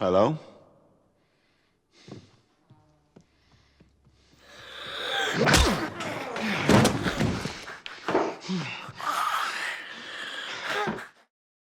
Hello?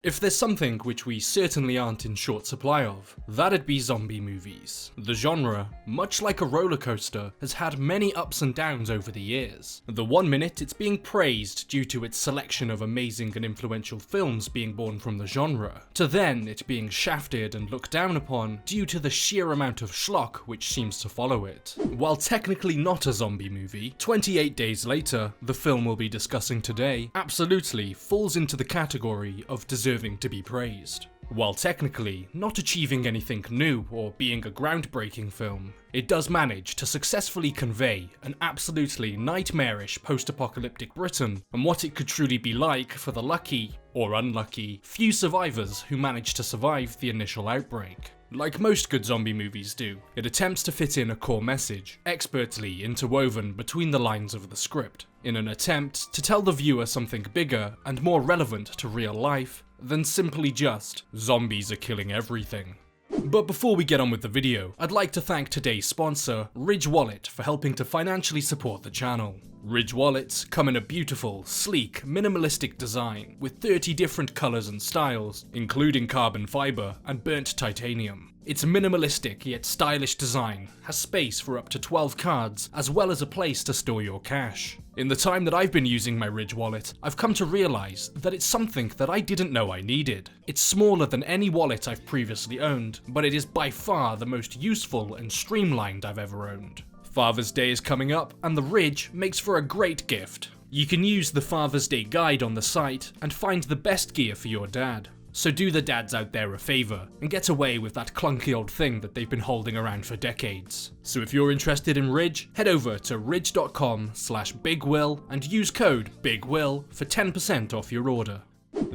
If there's something which we certainly aren't in short supply of, that'd be zombie movies. The genre, much like a roller coaster, has had many ups and downs over the years. The one minute it's being praised due to its selection of amazing and influential films being born from the genre, to then it being shafted and looked down upon due to the sheer amount of schlock which seems to follow it. While technically not a zombie movie, 28 Days Later, the film we'll be discussing today, absolutely falls into the category of deserving to be praised. While technically not achieving anything new or being a groundbreaking film, it does manage to successfully convey an absolutely nightmarish post-apocalyptic Britain and what it could truly be like for the lucky, or unlucky, few survivors who managed to survive the initial outbreak. Like most good zombie movies do, it attempts to fit in a core message, expertly interwoven between the lines of the script, in an attempt to tell the viewer something bigger and more relevant to real life than simply just zombies are killing everything. But before we get on with the video, I'd like to thank today's sponsor, Ridge Wallet, for helping to financially support the channel. Ridge Wallets come in a beautiful, sleek, minimalistic design with 30 different colours and styles, including carbon fibre and burnt titanium. Its minimalistic yet stylish design has space for up to 12 cards, as well as a place to store your cash. In the time that I've been using my Ridge wallet, I've come to realise that it's something that I didn't know I needed. It's smaller than any wallet I've previously owned, but it is by far the most useful and streamlined I've ever owned. Father's Day is coming up, and the Ridge makes for a great gift. You can use the Father's Day guide on the site and find the best gear for your dad. So do the dads out there a favour and get away with that clunky old thing that they've been holding around for decades. So if you're interested in Ridge, head over to ridge.com/bigwill and use code BIGWILL for 10% off your order.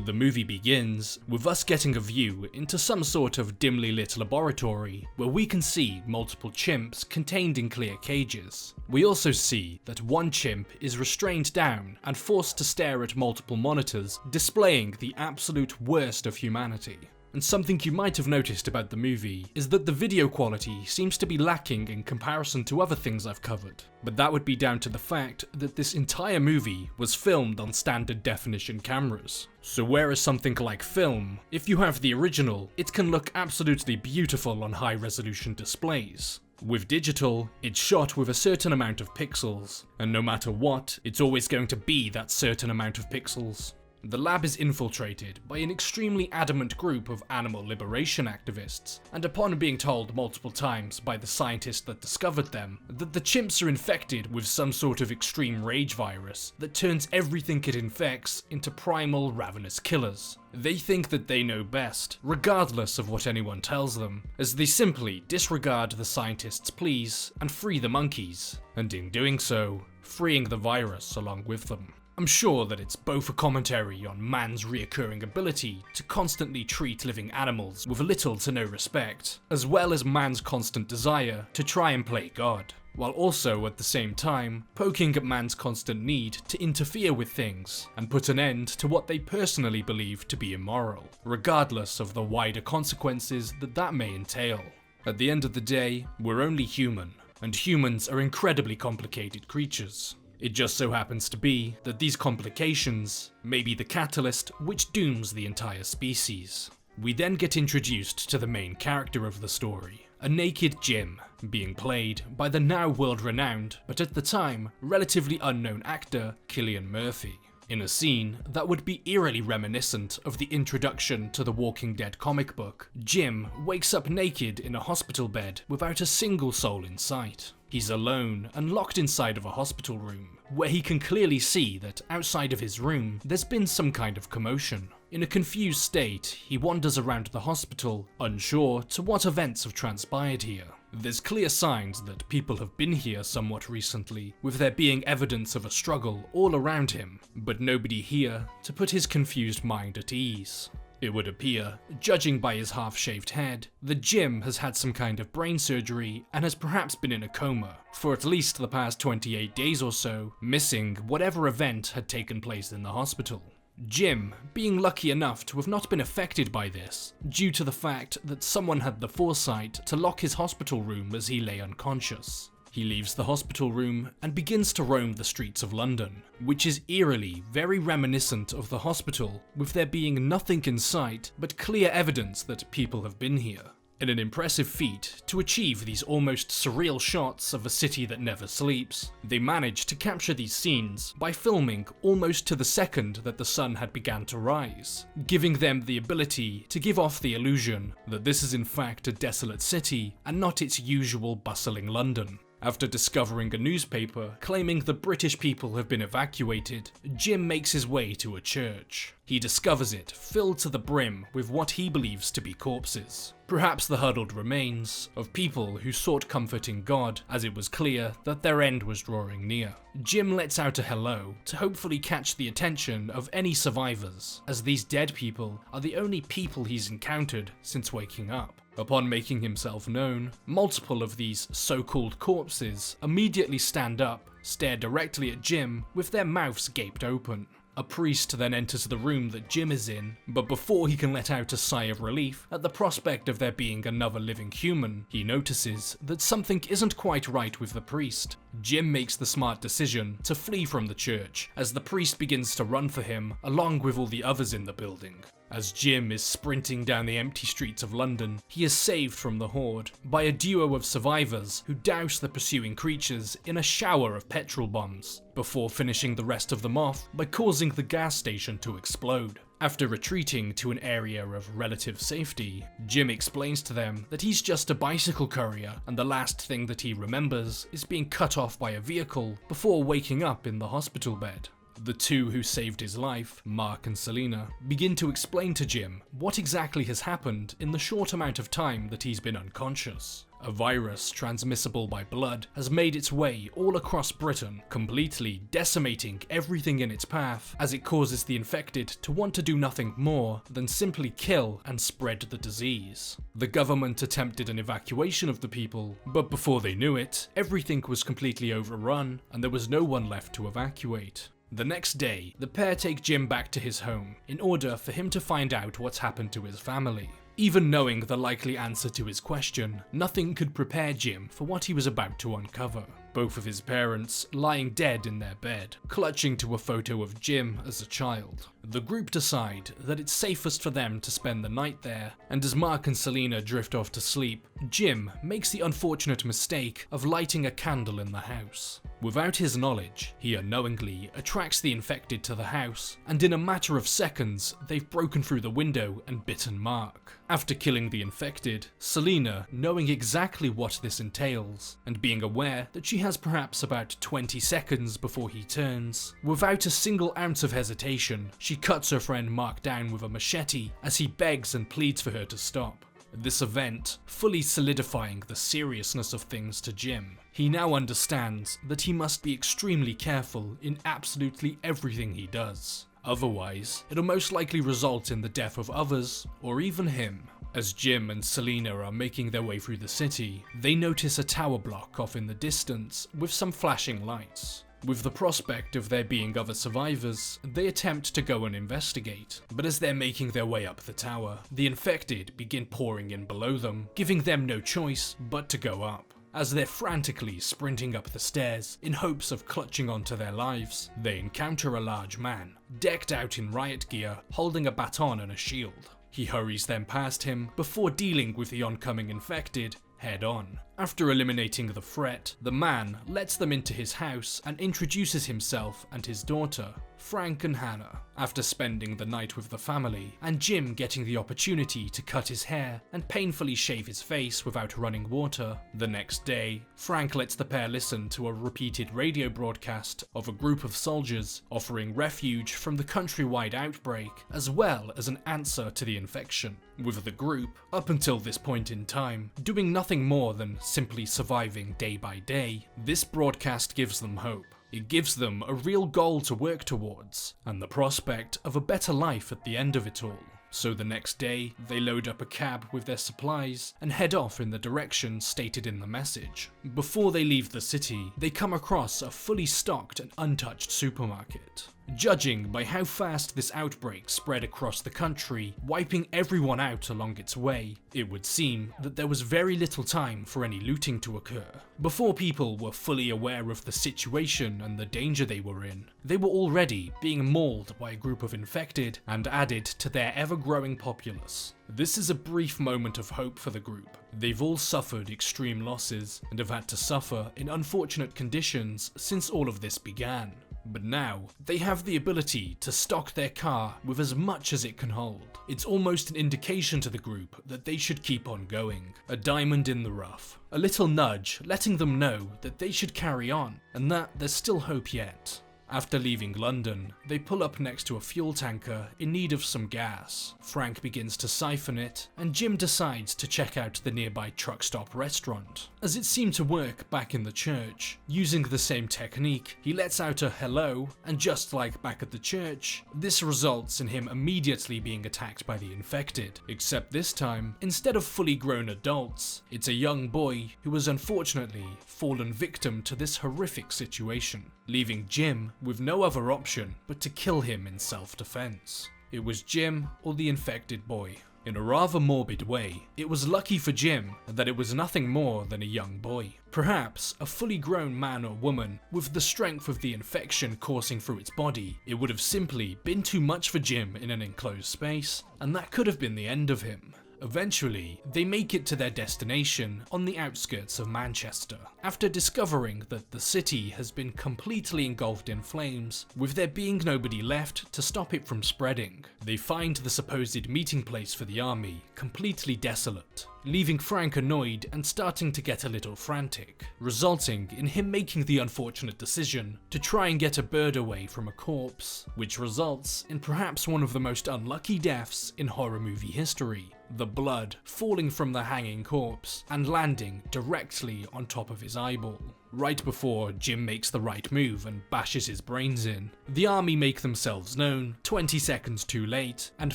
The movie begins with us getting a view into some sort of dimly lit laboratory where we can see multiple chimps contained in clear cages. We also see that one chimp is restrained down and forced to stare at multiple monitors displaying the absolute worst of humanity. And something you might have noticed about the movie is that the video quality seems to be lacking in comparison to other things I've covered, but that would be down to the fact that this entire movie was filmed on standard definition cameras. So whereas something like film, if you have the original, it can look absolutely beautiful on high resolution displays. With digital, it's shot with a certain amount of pixels, and no matter what, it's always going to be that certain amount of pixels. The lab is infiltrated by an extremely adamant group of animal liberation activists, and upon being told multiple times by the scientist that discovered them that the chimps are infected with some sort of extreme rage virus that turns everything it infects into primal ravenous killers, they think that they know best, regardless of what anyone tells them, as they simply disregard the scientists' pleas and free the monkeys, and in doing so, freeing the virus along with them. I'm sure that it's both a commentary on man's reoccurring ability to constantly treat living animals with little to no respect, as well as man's constant desire to try and play God, while also at the same time poking at man's constant need to interfere with things and put an end to what they personally believe to be immoral, regardless of the wider consequences that that may entail. At the end of the day, we're only human, and humans are incredibly complicated creatures. It just so happens to be that these complications may be the catalyst which dooms the entire species. We then get introduced to the main character of the story, a naked Jim, being played by the now world-renowned, but at the time, relatively unknown actor Cillian Murphy, in a scene that would be eerily reminiscent of the introduction to the Walking Dead comic book. Jim wakes up naked in a hospital bed without a single soul in sight. He's alone and locked inside of a hospital room, where he can clearly see that outside of his room there's been some kind of commotion. In a confused state, he wanders around the hospital, unsure to what events have transpired here. There's clear signs that people have been here somewhat recently, with there being evidence of a struggle all around him, but nobody here to put his confused mind at ease. It would appear, judging by his half-shaved head, that Jim has had some kind of brain surgery and has perhaps been in a coma for at least the past 28 days or so, missing whatever event had taken place in the hospital. Jim being lucky enough to have not been affected by this, due to the fact that someone had the foresight to lock his hospital room as he lay unconscious. He leaves the hospital room and begins to roam the streets of London, which is eerily very reminiscent of the hospital, with there being nothing in sight but clear evidence that people have been here. In an impressive feat to achieve these almost surreal shots of a city that never sleeps, they managed to capture these scenes by filming almost to the second that the sun had begun to rise, giving them the ability to give off the illusion that this is in fact a desolate city and not its usual bustling London. After discovering a newspaper claiming the British people have been evacuated, Jim makes his way to a church. He discovers it filled to the brim with what he believes to be corpses. Perhaps the huddled remains of people who sought comfort in God, as it was clear that their end was drawing near. Jim lets out a hello to hopefully catch the attention of any survivors, as these dead people are the only people he's encountered since waking up. Upon making himself known, multiple of these so-called corpses immediately stand up, stare directly at Jim with their mouths gaped open. A priest then enters the room that Jim is in, but before he can let out a sigh of relief at the prospect of there being another living human, he notices that something isn't quite right with the priest. Jim makes the smart decision to flee from the church as the priest begins to run for him along with all the others in the building. As Jim is sprinting down the empty streets of London, he is saved from the horde by a duo of survivors who douse the pursuing creatures in a shower of petrol bombs, before finishing the rest of them off by causing the gas station to explode. After retreating to an area of relative safety, Jim explains to them that he's just a bicycle courier and the last thing that he remembers is being cut off by a vehicle before waking up in the hospital bed. The two who saved his life, Mark and Selena, begin to explain to Jim what exactly has happened in the short amount of time that he's been unconscious. A virus transmissible by blood has made its way all across Britain, completely decimating everything in its path as it causes the infected to want to do nothing more than simply kill and spread the disease. The government attempted an evacuation of the people, but before they knew it, everything was completely overrun and there was no one left to evacuate. The next day, the pair take Jim back to his home in order for him to find out what's happened to his family. Even knowing the likely answer to his question, nothing could prepare Jim for what he was about to uncover. Both of his parents lying dead in their bed, clutching to a photo of Jim as a child. The group decide that it's safest for them to spend the night there, and as Mark and Selena drift off to sleep, Jim makes the unfortunate mistake of lighting a candle in the house. Without his knowledge, he unknowingly attracts the infected to the house, and in a matter of seconds, they've broken through the window and bitten Mark. After killing the infected, Selena, knowing exactly what this entails, and being aware that she has perhaps about 20 seconds before he turns, without a single ounce of hesitation, she cuts her friend Mark down with a machete as he begs and pleads for her to stop. This event fully solidifying the seriousness of things to Jim. He now understands that he must be extremely careful in absolutely everything he does. Otherwise, it'll most likely result in the death of others, or even him. As Jim and Selena are making their way through the city, they notice a tower block off in the distance with some flashing lights. With the prospect of there being other survivors, they attempt to go and investigate, but as they're making their way up the tower, the infected begin pouring in below them, giving them no choice but to go up. As they're frantically sprinting up the stairs in hopes of clutching onto their lives, they encounter a large man, decked out in riot gear, holding a baton and a shield. He hurries them past him before dealing with the oncoming infected head on. After eliminating the threat, the man lets them into his house and introduces himself and his daughter, Frank and Hannah. After spending the night with the family, and Jim getting the opportunity to cut his hair and painfully shave his face without running water, the next day, Frank lets the pair listen to a repeated radio broadcast of a group of soldiers offering refuge from the countrywide outbreak, as well as an answer to the infection. With the group, up until this point in time, doing nothing more than simply surviving day by day, this broadcast gives them hope. It gives them a real goal to work towards, and the prospect of a better life at the end of it all. So the next day, they load up a cab with their supplies and head off in the direction stated in the message. Before they leave the city, they come across a fully stocked and untouched supermarket. Judging by how fast this outbreak spread across the country, wiping everyone out along its way, it would seem that there was very little time for any looting to occur. Before people were fully aware of the situation and the danger they were in, they were already being mauled by a group of infected and added to their ever-growing populace. This is a brief moment of hope for the group. They've all suffered extreme losses and have had to suffer in unfortunate conditions since all of this began. But now, they have the ability to stock their car with as much as it can hold. It's almost an indication to the group that they should keep on going. A diamond in the rough. A little nudge letting them know that they should carry on, and that there's still hope yet. After leaving London, they pull up next to a fuel tanker in need of some gas. Frank begins to siphon it, and Jim decides to check out the nearby truck stop restaurant. As it seemed to work back in the church, using the same technique, he lets out a hello, and just like back at the church, this results in him immediately being attacked by the infected. Except this time, instead of fully grown adults, it's a young boy who has unfortunately fallen victim to this horrific situation, leaving Jim with no other option but to kill him in self-defense. It was Jim or the infected boy. In a rather morbid way, it was lucky for Jim that it was nothing more than a young boy. Perhaps a fully grown man or woman with the strength of the infection coursing through its body. It would have simply been too much for Jim in an enclosed space, and that could have been the end of him. Eventually, they make it to their destination on the outskirts of Manchester, after discovering that the city has been completely engulfed in flames, with there being nobody left to stop it from spreading. They find the supposed meeting place for the army completely desolate, leaving Frank annoyed and starting to get a little frantic, resulting in him making the unfortunate decision to try and get a bird away from a corpse, which results in perhaps one of the most unlucky deaths in horror movie history. The blood falling from the hanging corpse and landing directly on top of his eyeball. Right before Jim makes the right move and bashes his brains in, the army make themselves known 20 seconds too late and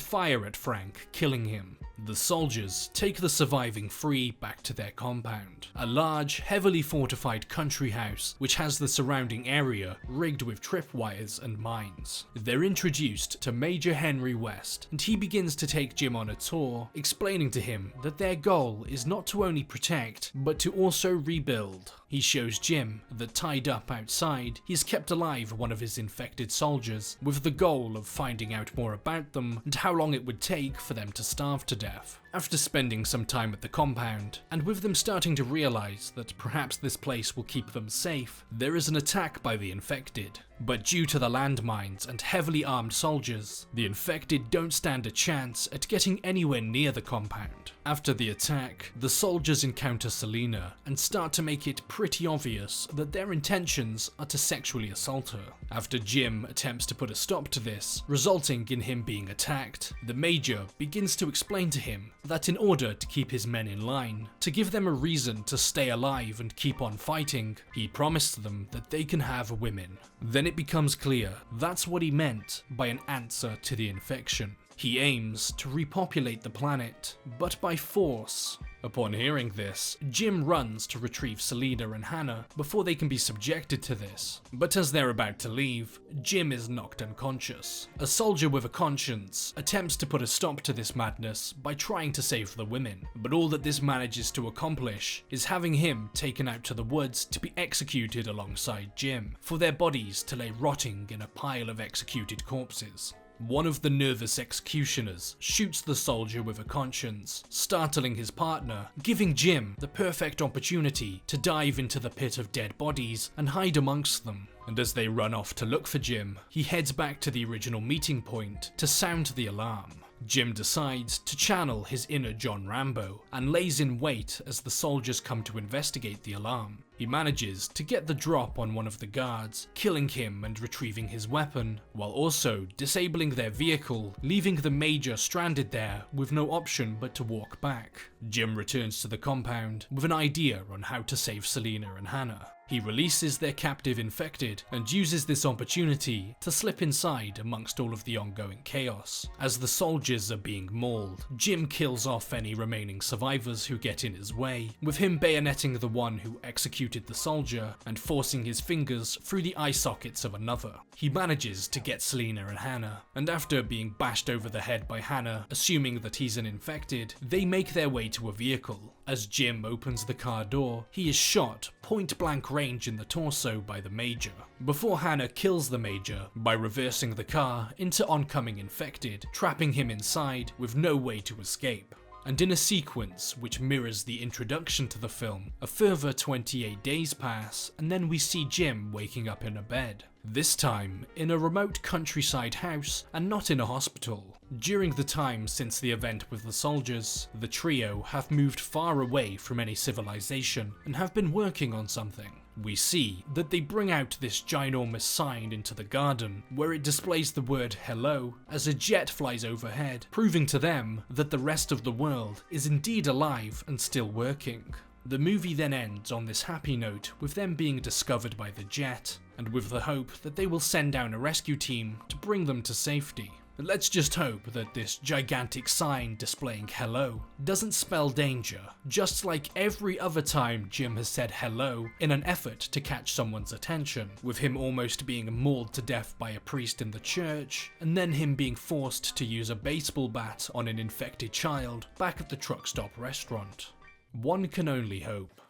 fire at Frank, killing him. The soldiers take the surviving three back to their compound, a large, heavily fortified country house which has the surrounding area rigged with tripwires and mines. They're introduced to Major Henry West, and he begins to take Jim on a tour, explaining to him that their goal is not to only protect, but to also rebuild. He shows Jim that tied up outside, he's kept alive one of his infected soldiers, with the goal of finding out more about them and how long it would take for them to starve to death. After spending some time at the compound, and with them starting to realize that perhaps this place will keep them safe, there is an attack by the infected. But due to the landmines and heavily armed soldiers, the infected don't stand a chance at getting anywhere near the compound. After the attack, the soldiers encounter Selena and start to make it pretty obvious that their intentions are to sexually assault her. After Jim attempts to put a stop to this, resulting in him being attacked, the Major begins to explain to him that in order to keep his men in line, to give them a reason to stay alive and keep on fighting, he promised them that they can have women. Then it becomes clear that's what he meant by an answer to the infection. He aims to repopulate the planet, but by force. Upon hearing this, Jim runs to retrieve Selena and Hannah before they can be subjected to this. But as they're about to leave, Jim is knocked unconscious. A soldier with a conscience attempts to put a stop to this madness by trying to save the women, but all that this manages to accomplish is having him taken out to the woods to be executed alongside Jim, for their bodies to lay rotting in a pile of executed corpses. One of the nervous executioners shoots the soldier with a conscience, startling his partner, giving Jim the perfect opportunity to dive into the pit of dead bodies and hide amongst them. And as they run off to look for Jim, he heads back to the original meeting point to sound the alarm. Jim decides to channel his inner John Rambo and lays in wait as the soldiers come to investigate the alarm. He manages to get the drop on one of the guards, killing him and retrieving his weapon, while also disabling their vehicle, leaving the Major stranded there with no option but to walk back. Jim returns to the compound with an idea on how to save Selena and Hannah. He releases their captive infected and uses this opportunity to slip inside amongst all of the ongoing chaos. As the soldiers are being mauled, Jim kills off any remaining survivors who get in his way, with him bayoneting the one who executed the soldier and forcing his fingers through the eye sockets of another. He manages to get Selena and Hannah, and after being bashed over the head by Hannah, assuming that he's an infected, they make their way to a vehicle. As Jim opens the car door, he is shot point blank range in the torso by the Major, before Hannah kills the Major by reversing the car into oncoming infected, trapping him inside with no way to escape. And in a sequence which mirrors the introduction to the film, a further 28 days pass and then we see Jim waking up in a bed. This time in a remote countryside house and not in a hospital. During the time since the event with the soldiers, the trio have moved far away from any civilization and have been working on something. We see that they bring out this ginormous sign into the garden where it displays the word hello as a jet flies overhead, proving to them that the rest of the world is indeed alive and still working. The movie then ends on this happy note with them being discovered by the jet, and with the hope that they will send down a rescue team to bring them to safety. Let's just hope that this gigantic sign displaying hello doesn't spell danger, just like every other time Jim has said hello in an effort to catch someone's attention, with him almost being mauled to death by a priest in the church, and then him being forced to use a baseball bat on an infected child back at the truck stop restaurant. One can only hope.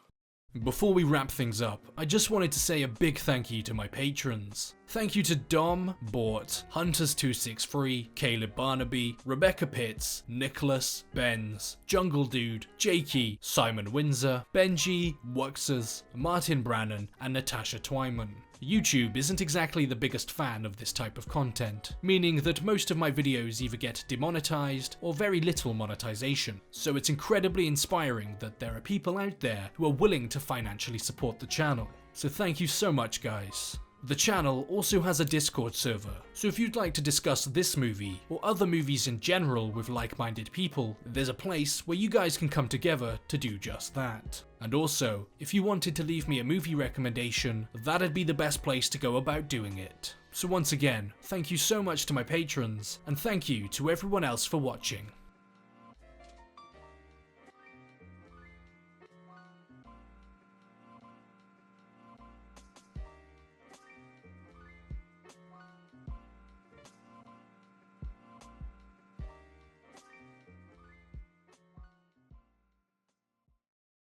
Before we wrap things up, I just wanted to say a big thank you to my patrons. Thank you to Dom, Bort, Hunters263, Caleb Barnaby, Rebecca Pitts, Nicholas, Benz, Jungle Dude, Jakey, Simon Windsor, Benji, Wuxers, Martin Brannan, and Natasha Twyman. YouTube isn't exactly the biggest fan of this type of content, meaning that most of my videos either get demonetized or very little monetization, so it's incredibly inspiring that there are people out there who are willing to financially support the channel. So thank you so much, guys. The channel also has a Discord server, so if you'd like to discuss this movie or other movies in general with like-minded people, there's a place where you guys can come together to do just that. And also, if you wanted to leave me a movie recommendation, that'd be the best place to go about doing it. So once again, thank you so much to my patrons, and thank you to everyone else for watching.